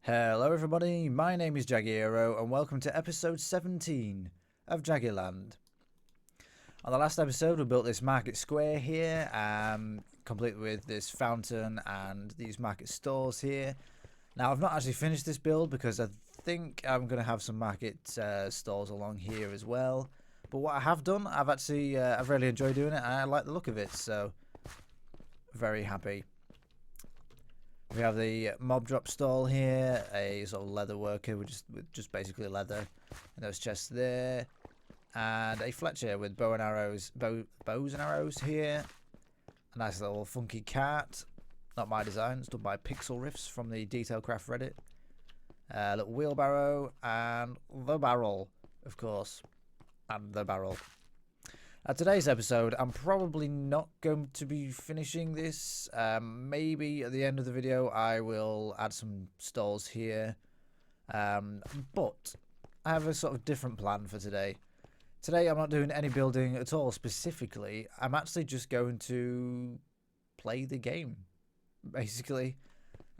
Hello everybody, my name is Jagiland and welcome to episode 17 of Jagiland. On the last episode we built this market square here, complete with this fountain and these market stalls here. Now I've not actually finished this build because I think I'm going to have some market stalls along here as well. But what I have done, I've really enjoyed doing it and I like the look of it, so very happy. We have the mob drop stall here, a sort of leather worker with just basically leather, and those chests there, and a Fletcher with bows and arrows here. A nice little funky cart, not my design, it's done by Pixel Riffs from the Detailcraft Reddit. A little wheelbarrow and the barrel, of course, and the barrel. Today's episode, I'm probably not going to be finishing this. Maybe at the end of the video I will add some stalls here. But I have a sort of different plan for today. Today I'm not doing any building at all specifically. I'm actually just going to play the game, basically.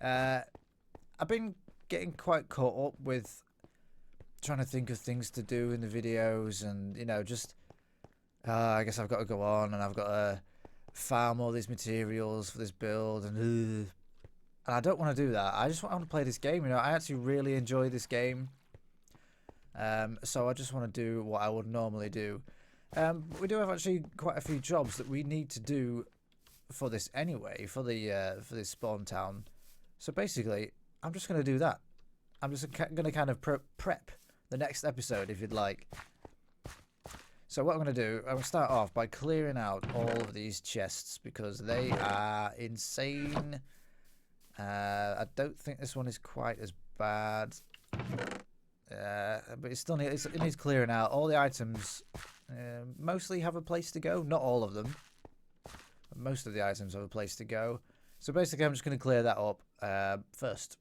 I've been getting quite caught up with trying to think of things to do in the videos and, you know, just... I guess I've got to go on and I've got to farm all these materials for this build and I don't want to do that. I just want to play this game, you know. I actually really enjoy this game. So I just want to do what I would normally do. We do have actually quite a few jobs that we need to do for this anyway, for this spawn town. So basically, I'm just going to do that. I'm just going to kind of prep the next episode, if you'd like. So what I'm going to do, I'm going to start off by clearing out all of these chests because they are insane. I don't think this one is quite as bad. But it needs clearing out. All the items mostly have a place to go. Not all of them. But most of the items have a place to go. So basically I'm just going to clear that up first.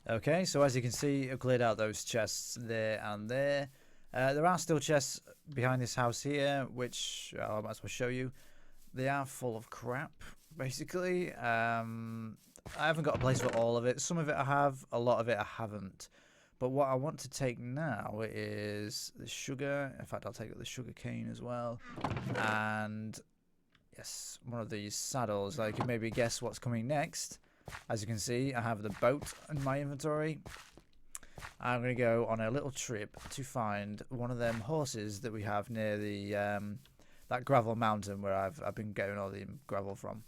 Okay, so as you can see, I've cleared out those chests there and there. There are still chests behind this house here, which I might as well show you. They are full of crap, basically. I haven't got a place for all of it. Some of it I have, a lot of it I haven't. But what I want to take now is the sugar. In fact, I'll take the sugar cane as well. And yes, one of these saddles. I can maybe guess what's coming next. As you can see, I have the boat in my inventory. I'm going to go on a little trip to find one of them horses that we have near the that gravel mountain where I've been getting all the gravel from.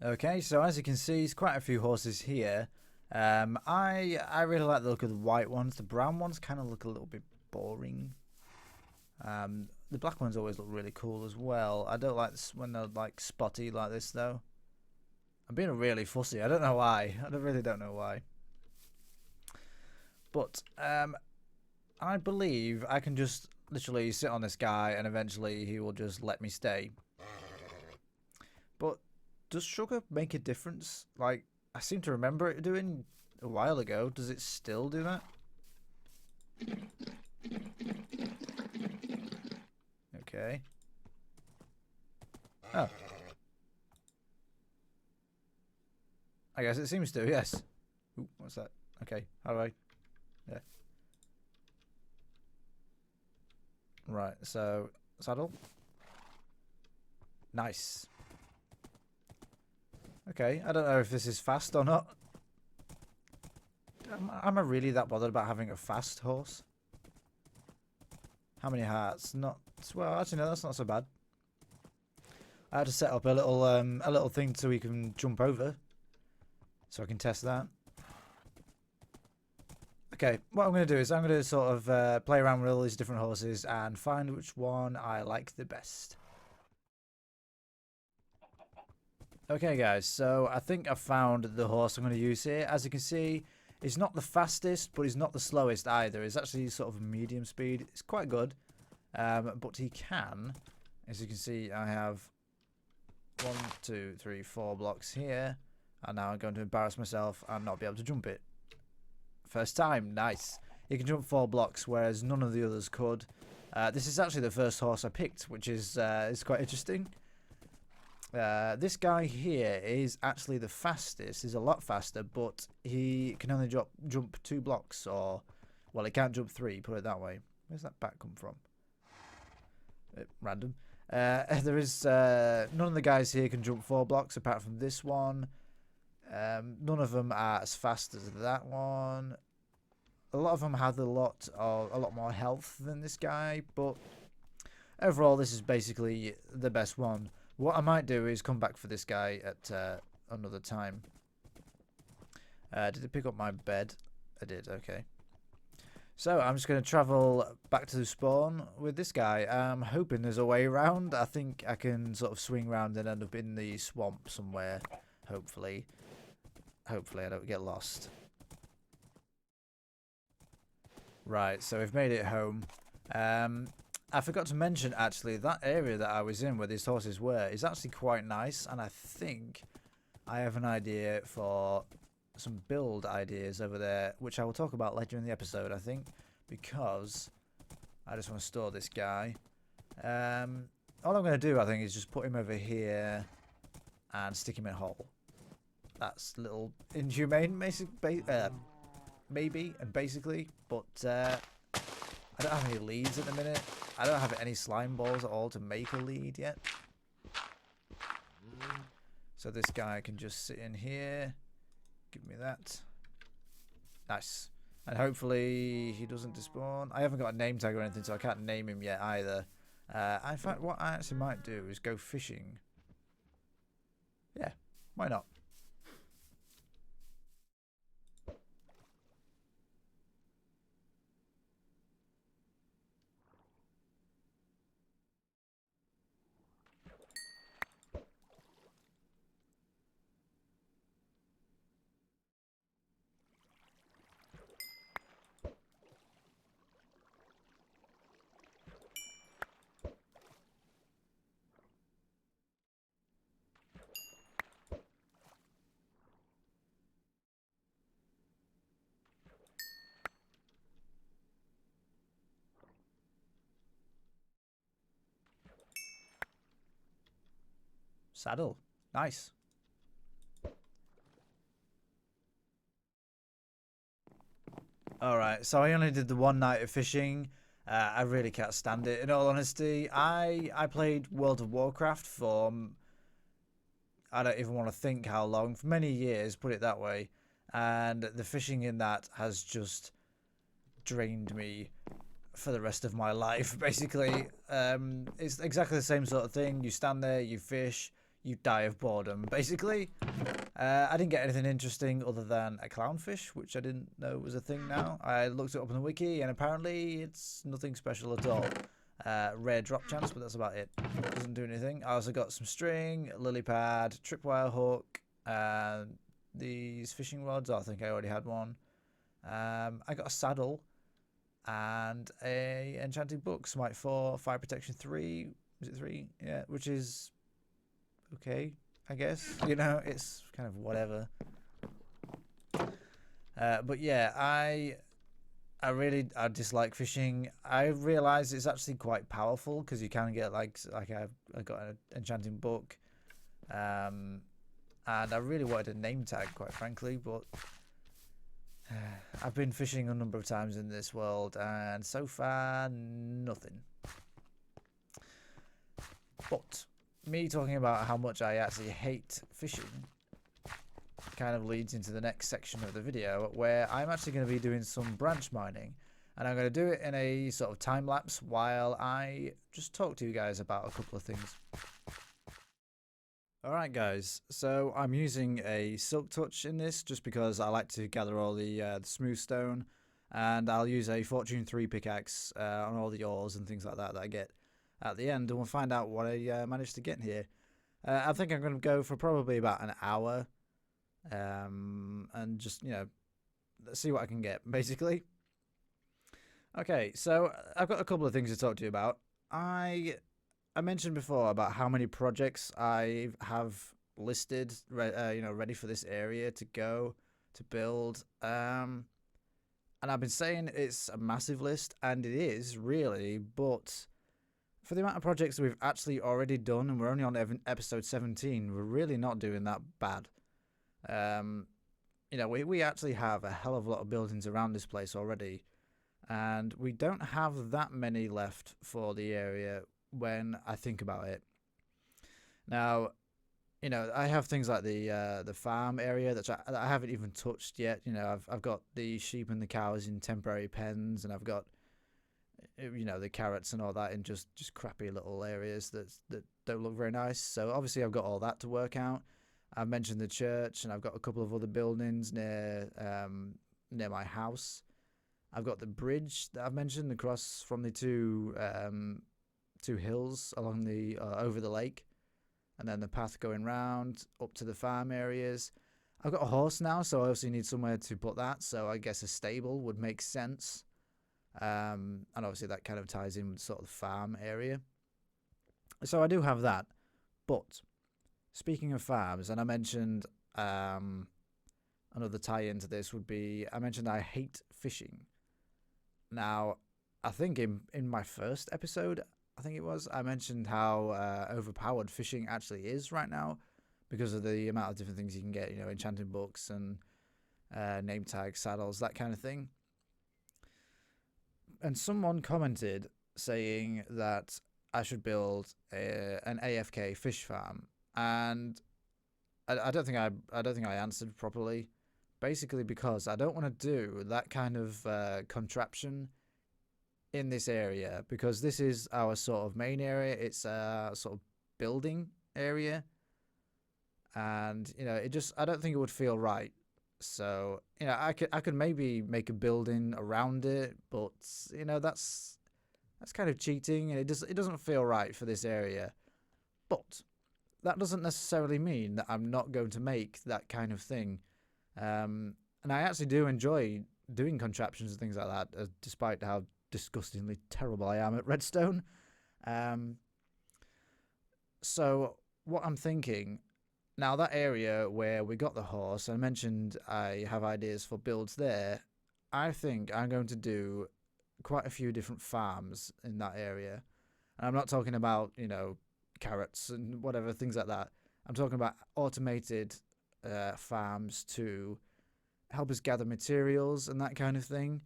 Okay, so as you can see, there's quite a few horses here. I really like the look of the white ones. The brown ones kind of look a little bit boring. The black ones always look really cool as well. I don't like when they're like spotty like this though. I'm being really fussy. I don't know why. I really don't know why. But I believe I can just literally sit on this guy and eventually he will just let me stay. But does sugar make a difference? Like, I seem to remember it doing a while ago. Does it still do that? Okay. Oh. I guess it seems to, yes. Ooh, what's that? Okay, how do I... Yeah. Right, so... Saddle. Nice. Okay, I don't know if this is fast or not. am I really that bothered about having a fast horse? How many hearts? Not well. Actually, no, that's not so bad. I had to set up a little thing so we can jump over, so I can test that. Okay, what I'm going to do is I'm going to sort of play around with all these different horses and find which one I like the best. Okay guys, so I think I've found the horse I'm going to use here. As you can see, he's not the fastest, but he's not the slowest either. He's actually sort of medium speed. It's quite good, but he can, as you can see, I have 1, 2, 3, 4 blocks here, and now I'm going to embarrass myself and not be able to jump it. First time, nice. He can jump 4 blocks, whereas none of the others could. This is actually the first horse I picked, which is quite interesting. This guy here is actually the fastest. He's a lot faster, but he can only jump 2 blocks, or, well, he can't jump 3, put it that way. Where's that bat come from? Random. There is none of the guys here can jump 4 blocks apart from this one. None of them are as fast as that one. A lot of them have a lot more health than this guy, but overall, this is basically the best one. What I might do is come back for this guy at another time. Did it pick up my bed? I did. Okay. So I'm just going to travel back to the spawn with this guy. I'm hoping there's a way around. I think I can sort of swing around and end up in the swamp somewhere. Hopefully. Hopefully I don't get lost. Right, so we've made it home. I forgot to mention, actually, that area that I was in where these horses were is actually quite nice. And I think I have an idea for some build ideas over there, which I will talk about later in the episode, I think. Because I just want to store this guy. All I'm going to do, I think, is just put him over here and stick him in a hole. That's a little inhumane, maybe, and basically, but I don't have any leads at the minute. I don't have any slime balls at all to make a lead yet. So this guy can just sit in here. Give me that. Nice. And hopefully he doesn't despawn. I haven't got a name tag or anything, so I can't name him yet either. In fact, what I actually might do is go fishing. Yeah, why not? Saddle. Nice. Alright, so I only did the one night of fishing. I really can't stand it. In all honesty, I played World of Warcraft for, I don't even want to think how long, for many years, put it that way. And the fishing in that has just drained me for the rest of my life, basically. It's exactly the same sort of thing. You stand there, you fish, you die of boredom, basically. I didn't get anything interesting other than a clownfish, which I didn't know was a thing now. I looked it up on the wiki, and apparently it's nothing special at all. Rare drop chance, but that's about it. Doesn't do anything. I also got some string, lily pad, tripwire hook, and these fishing rods. I think I already had one. I got a saddle and a enchanting book, Smite 4, Fire Protection 3. Was it 3? Yeah, which is okay, I guess. You know, it's kind of whatever. But yeah, I dislike fishing. I realize it's actually quite powerful because you can get I got an enchanting book, and I really wanted a name tag, quite frankly, but I've been fishing a number of times in this world, and so far nothing. But me talking about how much I actually hate fishing, kind of leads into the next section of the video, where I'm actually going to be doing some branch mining. And I'm going to do it in a sort of time lapse while I just talk to you guys about a couple of things. Alright guys, so I'm using a Silk Touch in this just because I like to gather all the smooth stone, and I'll use a Fortune 3 pickaxe on all the ores and things like that I get at the end, and we'll find out what I managed to get here. I think I'm going to go for probably about an hour, and just, see what I can get, basically. Okay, so I've got a couple of things to talk to you about. I mentioned before about how many projects I have listed, ready for this area to go to build. And I've been saying it's a massive list, and it is really, but for the amount of projects that we've actually already done, and we're only on episode 17, we're really not doing that bad. We actually have a hell of a lot of buildings around this place already. And we don't have that many left for the area when I think about it. Now, I have things like the farm area that I haven't even touched yet. I've got the sheep and the cows in temporary pens, and I've got the carrots and all that in just crappy little areas that don't look very nice. So obviously I've got all that to work out. I've mentioned the church, and I've got a couple of other buildings near my house. I've got the bridge that I've mentioned across from the two hills along the over the lake, and then the path going round up to the farm areas. I've got a horse now, so I obviously need somewhere to put that. So I guess a stable would make sense, and obviously that kind of ties in with sort of the farm area. So I do have that. But speaking of farms, and I mentioned another tie-in to this would be, I mentioned I hate fishing. Now, I think in my first episode, I think it was, I mentioned how overpowered fishing actually is right now because of the amount of different things you can get, enchanting books and name tags, saddles, that kind of thing. And someone commented saying that I should build an AFK fish farm, and I don't think I answered properly. Basically, because I don't want to do that kind of contraption in this area, because this is our sort of main area. It's a sort of building area, and I don't think it would feel right. So I could maybe make a building around it, but that's kind of cheating, and it doesn't feel right for this area. But that doesn't necessarily mean that I'm not going to make that kind of thing. And I actually do enjoy doing contraptions and things like that, despite how disgustingly terrible I am at redstone. So what I'm thinking now, that area where we got the horse, I mentioned I have ideas for builds there. I think I'm going to do quite a few different farms in that area, and I'm not talking about carrots and whatever things like that. I'm talking about automated farms to help us gather materials and that kind of thing.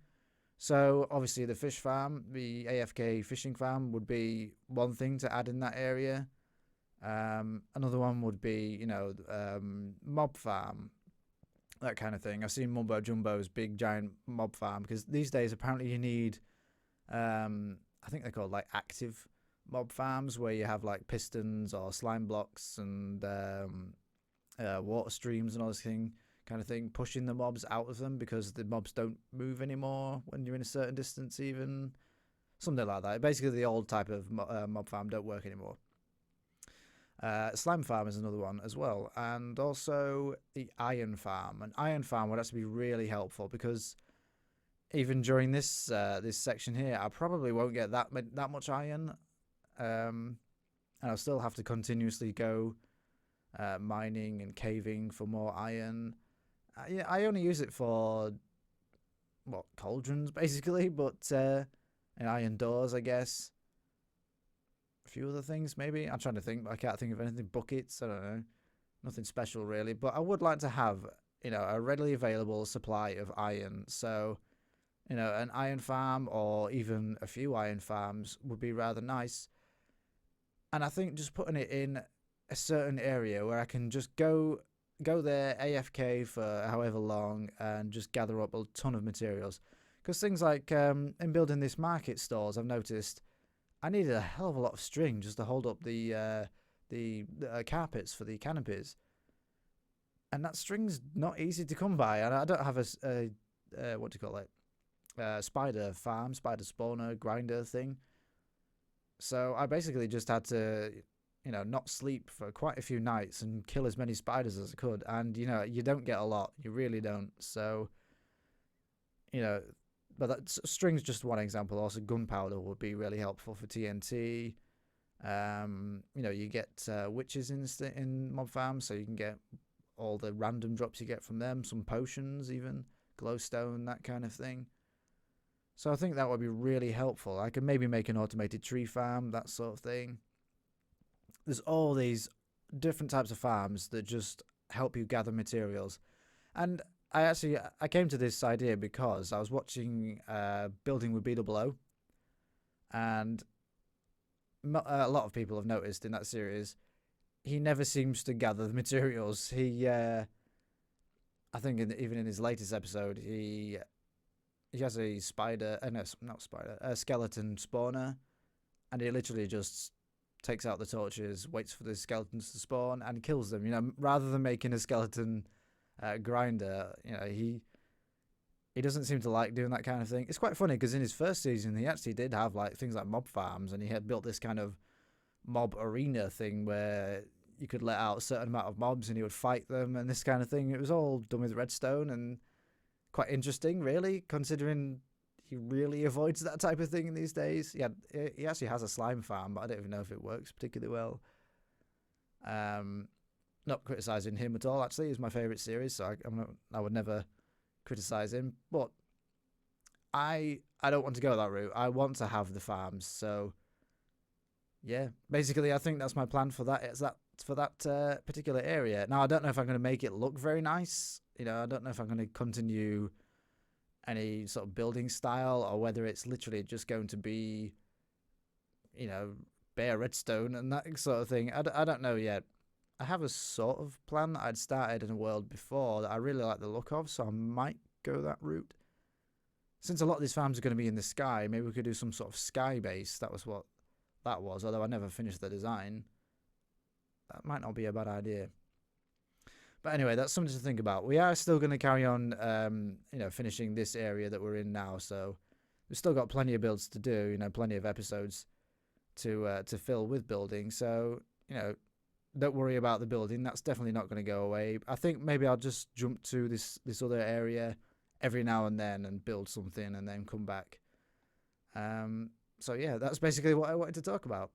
So obviously the fish farm, the AFK fishing farm, would be one thing to add in that area. Another one would be mob farm, that kind of thing. I've seen Mumbo Jumbo's big giant mob farm, because these days apparently you need I think they're called like active mob farms, where you have like pistons or slime blocks and water streams and all this kind of thing, pushing the mobs out of them because the mobs don't move anymore when you're in a certain distance, even something like that. Basically, the old type of mob farm don't work anymore. Slime farm is another one as well, and also the iron farm. An iron farm would actually be really helpful, because even during this this section here, I probably won't get that much iron, and I'll still have to continuously go mining and caving for more iron. I only use it for cauldrons basically, but iron doors, I guess. A few other things maybe. I'm trying to think, but I can't think of anything. Buckets, I don't know. Nothing special really, but I would like to have a readily available supply of iron. So an iron farm, or even a few iron farms, would be rather nice. And I think just putting it in a certain area where I can just go go there AFK for however long and just gather up a ton of materials. Because things like in building this market stalls, I've noticed I needed a hell of a lot of string just to hold up the carpets for the canopies, and that string's not easy to come by. And I don't have a what do you call it? Spider farm, spider spawner, grinder thing. So I basically just had to, not sleep for quite a few nights and kill as many spiders as I could. And, you don't get a lot. You really don't. So, but string's just one example. Also, gunpowder would be really helpful for TNT. You get witches in mob farms, so you can get all the random drops you get from them. Some potions even, glowstone, that kind of thing. So I think that would be really helpful. I could maybe make an automated tree farm, that sort of thing. There's all these different types of farms that just help you gather materials. And I came to this idea because I was watching Building with BWO, and a lot of people have noticed in that series, he never seems to gather the materials. I think even in his latest episode, he has a spider, no, not spider, a skeleton spawner, and he literally just takes out the torches, waits for the skeletons to spawn, and kills them. Rather than making a skeleton grinder, he doesn't seem to like doing that kind of thing. It's quite funny because in his first season, he actually did have like things like mob farms, and he had built this kind of mob arena thing where you could let out a certain amount of mobs and he would fight them and this kind of thing. It was all done with redstone and quite interesting, really, considering he really avoids that type of thing in these days. He actually has a slime farm, but I don't even know if it works particularly well. Not criticizing him at all. Actually, he's my favorite series, so I would never criticize him. But I don't want to go that route. I want to have the farms. So yeah, basically, I think that's my plan for that. It's for that particular area. Now, I don't know if I'm going to make it look very nice. I don't know if I'm going to continue any sort of building style or whether it's literally just going to be, bare redstone and that sort of thing. I don't know yet. I have a sort of plan that I'd started in a world before that I really like the look of, so I might go that route. Since a lot of these farms are going to be in the sky, maybe we could do some sort of sky base. That was what that was, although I never finished the design. That might not be a bad idea. But anyway, that's something to think about. We are still going to carry on, finishing this area that we're in now. So we've still got plenty of builds to do, plenty of episodes to fill with building. So, don't worry about the building. That's definitely not going to go away. I think maybe I'll just jump to this other area every now and then and build something and then come back. So yeah, that's basically what I wanted to talk about.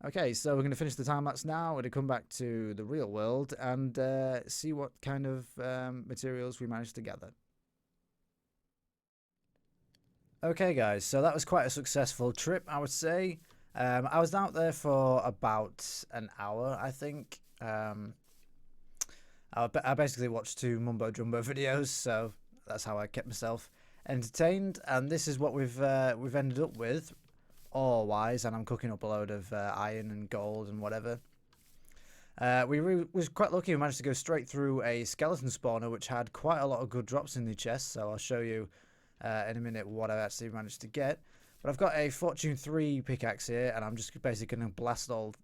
Okay, so we're going to finish the time lapse now. We're going to come back to the real world and see what kind of materials we managed to gather. Okay, guys, so that was quite a successful trip, I would say. I was out there for about an hour, I think. I basically watched 2 mumbo jumbo videos, so that's how I kept myself entertained. And this is what we've ended up with, ore-wise, and I'm cooking up a load of iron and gold and whatever. We was quite lucky. We managed to go straight through a skeleton spawner, which had quite a lot of good drops in the chest. So I'll show you in a minute what I actually managed to get. But I've got a Fortune 3 pickaxe here, and I'm just basically going to blast all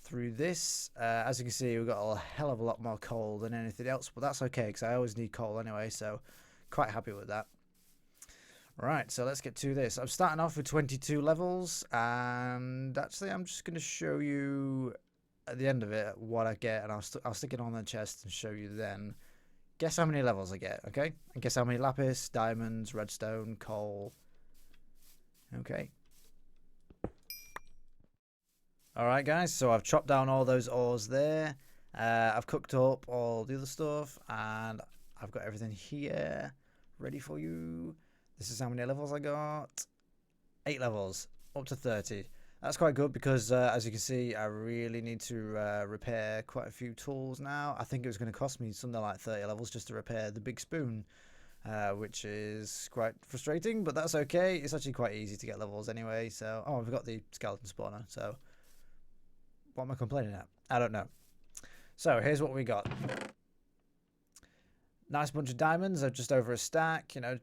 through this. As you can see, we've got a hell of a lot more coal than anything else, but that's okay because I always need coal anyway, so quite happy with that. Right, so let's get to this. I'm starting off with 22 levels, and actually I'm just going to show you at the end of it what I get, and I'll stick it on the chest and show you then. Guess how many levels I get, okay? And guess how many lapis, diamonds, redstone, coal. Okay. Alright guys, so I've chopped down all those ores there. I've cooked up all the other stuff, and I've got everything here ready for you. This is how many levels I got. 8 levels, up to 30. That's quite good because, as you can see, I really need to repair quite a few tools now. I think it was going to cost me something like 30 levels just to repair the big spoon, which is quite frustrating, but that's okay. It's actually quite easy to get levels anyway. So, I've got the skeleton spawner, so what am I complaining at? I don't know. So here's what we got. Nice bunch of diamonds, just over a stack, you know,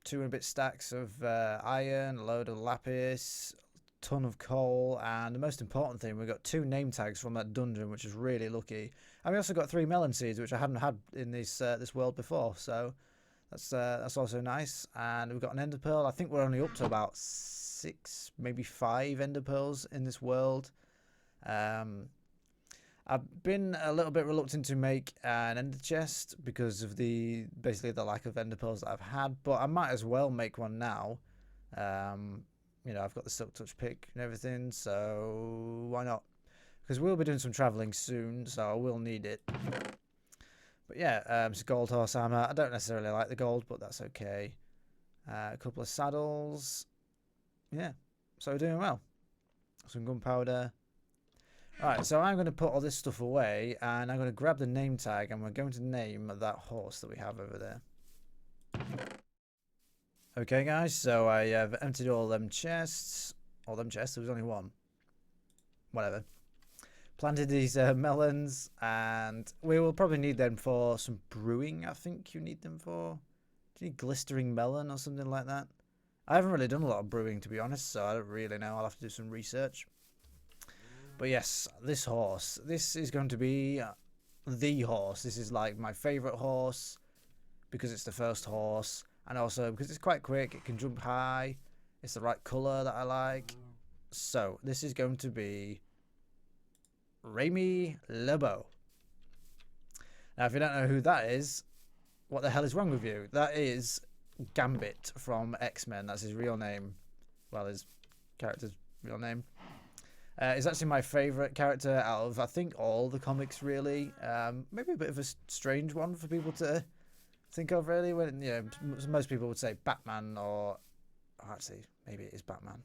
2 and a bit stacks of iron, a load of lapis, ton of coal, and the most important thing, we got 2 name tags from that dungeon, which is really lucky. And we also got 3 melon seeds, which I hadn't had in this world before, so that's also nice. And we've got an ender pearl. I think we're only up to about 6, maybe 5 ender pearls in this world. I've been a little bit reluctant to make an ender chest because of basically the lack of ender pearls that I've had, but I might as well make one now. You know, I've got the silk touch pick and everything, so why not? Because we'll be doing some traveling soon, so I will need it. But yeah, it's gold horse armor. I don't necessarily like the gold, but that's okay. A couple of saddles. Yeah, so we're doing well. Some gunpowder. Alright, so I'm going to put all this stuff away, and I'm going to grab the name tag, and we're going to name that horse that we have over there. Okay, guys, so I have emptied all them chests. All them chests? There was only one. Whatever. Planted these melons, and we will probably need them for some brewing, I think you need them for. Do you need glistering melon or something like that? I haven't really done a lot of brewing, to be honest, so I don't really know. I'll have to do some research. But yes, this horse. This is going to be the horse. This is like my favourite horse because it's the first horse. And also because it's quite quick. It can jump high. It's the right colour that I like. So this is going to be Remy LeBeau. Now if you don't know who that is, what the hell is wrong with you? That is Gambit from X-Men. That's his real name. Well, his character's real name. It's actually my favourite character out of, I think, all the comics, really. Maybe a bit of a strange one for people to think of, really. When, you know, most people would say Batman or... Oh, actually, maybe it is Batman.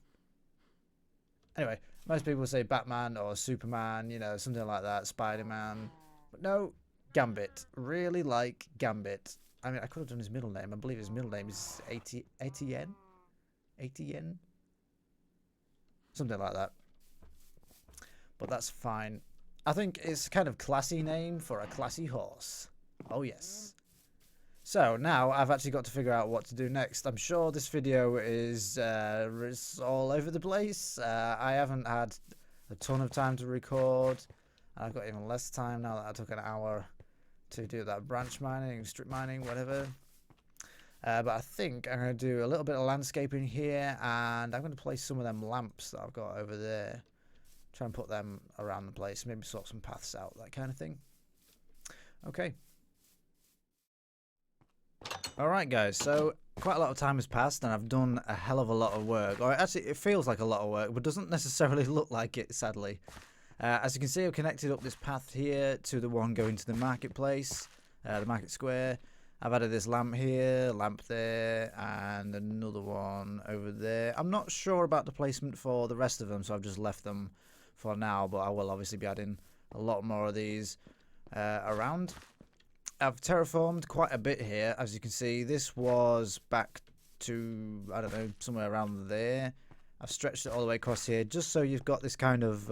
Anyway, most people would say Batman or Superman, you know, something like that, Spider-Man. But no, Gambit. Really like Gambit. I mean, I could have done his middle name. I believe his middle name is Etienne? Etienne? Something like that. But that's fine. I think it's kind of classy name for a classy horse. Oh yes. So now I've actually got to figure out what to do next. I'm sure this video is all over the place. I haven't had a ton of time to record. I've got even less time now that I took an hour to do that branch mining, strip mining, whatever. But I think I'm going to do a little bit of landscaping here, and I'm going to place some of them lamps that I've got over there. Try and put them around the place, maybe sort some paths out, that kind of thing. Okay. Alright guys, so quite a lot of time has passed and I've done a hell of a lot of work. Or actually, it feels like a lot of work, but doesn't necessarily look like it, sadly. As you can see, I've connected up this path here to the one going to the marketplace, the market square. I've added this lamp here, lamp there, and another one over there. I'm not sure about the placement for the rest of them, so I've just left them for now, but I will obviously be adding a lot more of these around. I've terraformed quite a bit here. As you can see, this was back to, I don't know, somewhere around there. I've stretched it all the way across here just so you've got this kind of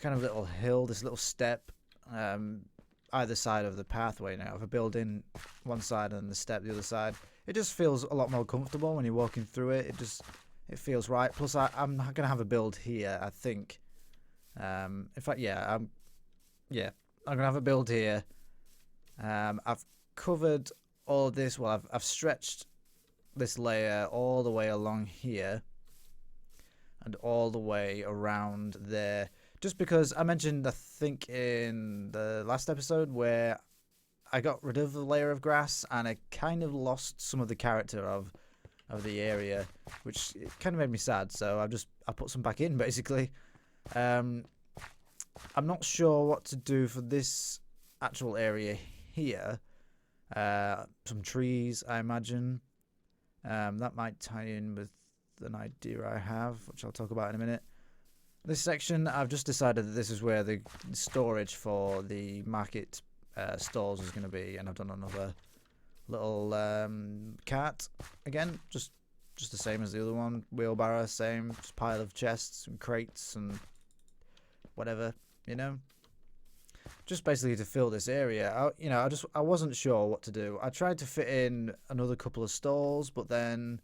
little hill, this little step either side of the pathway. Now if I build in one side and the step the other side, it just feels a lot more comfortable when you're walking through it. It feels right. Plus I'm not gonna have a build here, I think. In fact, I'm gonna have a build here. I've covered all of this. Well, I've stretched this layer all the way along here and all the way around there, just because I mentioned, I think in the last episode, where I got rid of the layer of grass and I kind of lost some of the character of the area, which kind of made me sad. So I put some back in, basically. I'm not sure what to do for this actual area here. Some trees, I imagine. That might tie in with an idea I have, which I'll talk about in a minute. This section, I've just decided that this is where the storage for the market stalls is going to be, and I've done another little cart again, just the same as the other one. Wheelbarrow, same, just pile of chests and crates and whatever, you know. just basically to fill this area. I wasn't sure what to do. I tried to fit in another couple of stalls, but then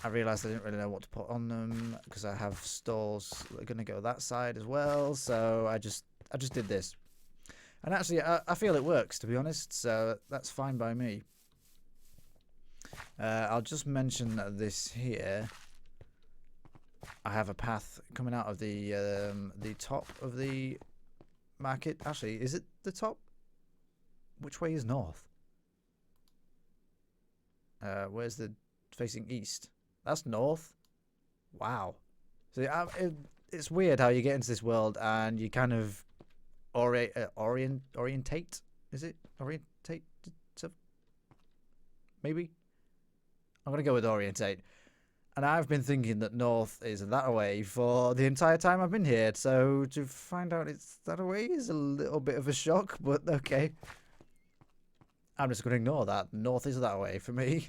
I realised I didn't really know what to put on them because I have stalls that are going to go that side as well. So I just did this. And actually, I feel it works, to be honest, so that's fine by me. I'll just mention this here. I have a path coming out of the top of the market. Actually, is it the top? Which way is north? Where's the facing east? That's north. Wow. So it's weird how you get into this world and you kind of orientate. Is it orientate? Maybe. I'm gonna go with orientate. And I've been thinking that north is that way for the entire time I've been here. So to find out it's that way is a little bit of a shock, but okay. I'm just going to ignore that. North is that way for me.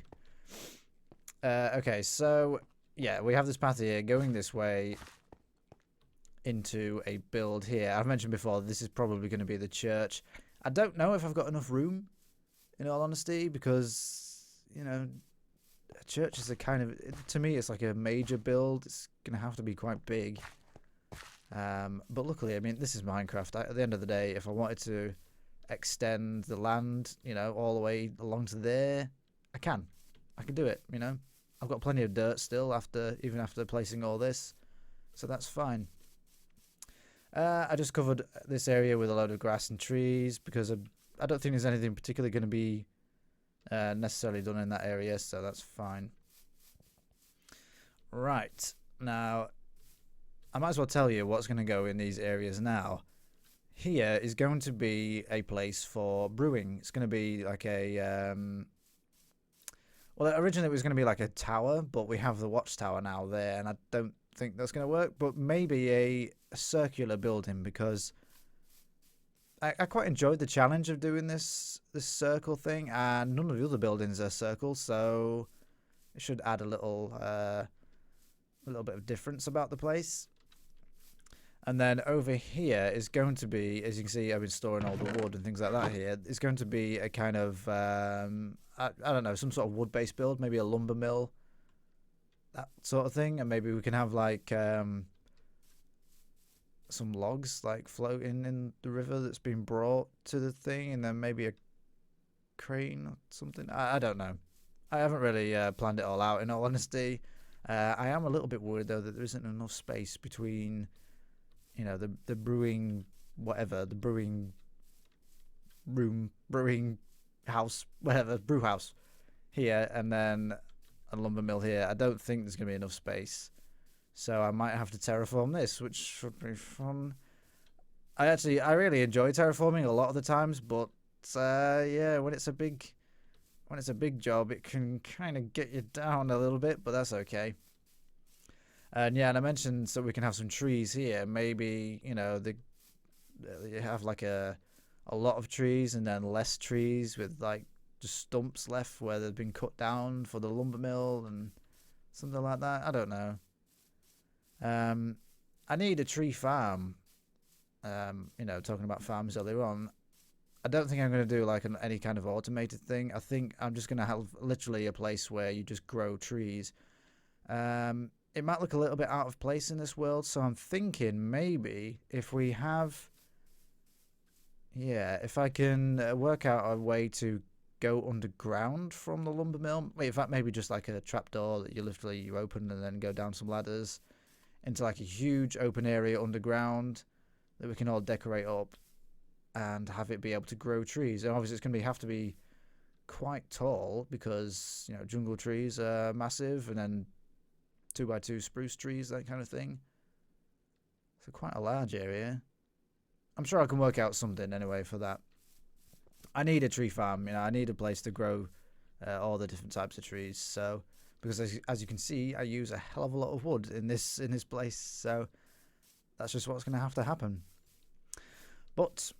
Okay, so yeah, we have this path here going this way into a build here. I've mentioned before, this is probably going to be the church. I don't know if I've got enough room, in all honesty, because, you know, a church is a kind of, to me, it's like a major build. It's going to have to be quite big. But luckily, I mean, this is Minecraft. At the end of the day, if I wanted to extend the land, you know, all the way along to there, I can do it, you know. I've got plenty of dirt still even after placing all this, so that's fine. I just covered this area with a load of grass and trees because I don't think there's anything particularly going to be necessarily done in that area, so that's fine. Right, now I might as well tell you what's going to go in these areas now. Here is going to be a place for brewing. It's going to be like a well, originally it was going to be like a tower, but we have the watchtower now there, and I don't think that's going to work. But maybe a circular building, because I quite enjoyed the challenge of doing this circle thing, and none of the other buildings are circles, so it should add a little bit of difference about the place. And then over here is going to be, as you can see, I've been storing all the wood and things like that here. It's going to be a kind of, I don't know, some sort of wood-based build, maybe a lumber mill, that sort of thing. And maybe we can have like some logs like floating in the river that's been brought to the thing, and then maybe a crane or something. I don't know. I haven't really planned it all out, in all honesty. I am a little bit worried though that there isn't enough space between, you know, the brewing whatever, the brewing room, brewing house, whatever, brew house here, and then a lumber mill here. I don't think there's gonna be enough space, so I might have to terraform this, which should be fun. I really enjoy terraforming a lot of the times, but yeah, when it's a big job, it can kind of get you down a little bit, but that's okay. And yeah, and I mentioned so we can have some trees here. Maybe, you know, you have like a lot of trees and then less trees with like just stumps left where they've been cut down for the lumber mill and something like that. I don't know. I need a tree farm. You know, talking about farms earlier on. I don't think I'm going to do like any kind of automated thing. I think I'm just going to have literally a place where you just grow trees. It might look a little bit out of place in this world, so I'm thinking maybe if we have, yeah, if I can work out a way to go underground from the lumber mill. Wait, in fact, maybe just like a trapdoor that you open and then go down some ladders into like a huge open area underground that we can all decorate up and have it be able to grow trees. And obviously it's going to have to be quite tall because, you know, jungle trees are massive, and then 2x2 spruce trees, that kind of thing. So quite a large area. I'm sure I can work out something anyway for that. I need a tree farm, you know, I need a place to grow all the different types of trees. So, because as you can see, I use a hell of a lot of wood in this place, so that's just what's going to have to happen. But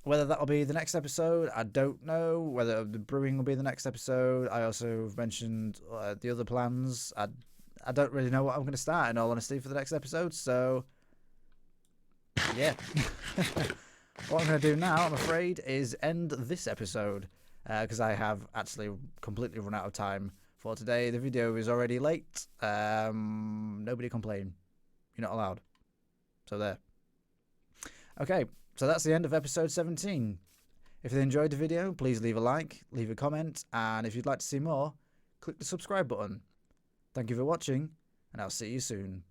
whether that'll be the next episode, I don't know. Whether the brewing will be the next episode. I also mentioned the other plans. I don't really know what I'm going to start, in all honesty, for the next episode. So, yeah. What I'm going to do now, I'm afraid, is end this episode because I have actually completely run out of time for today. The video is already late. Nobody complain. You're not allowed. So there. Okay, so that's the end of episode 17. If you enjoyed the video, please leave a like, leave a comment, and if you'd like to see more, click the subscribe button. Thank you for watching, and I'll see you soon.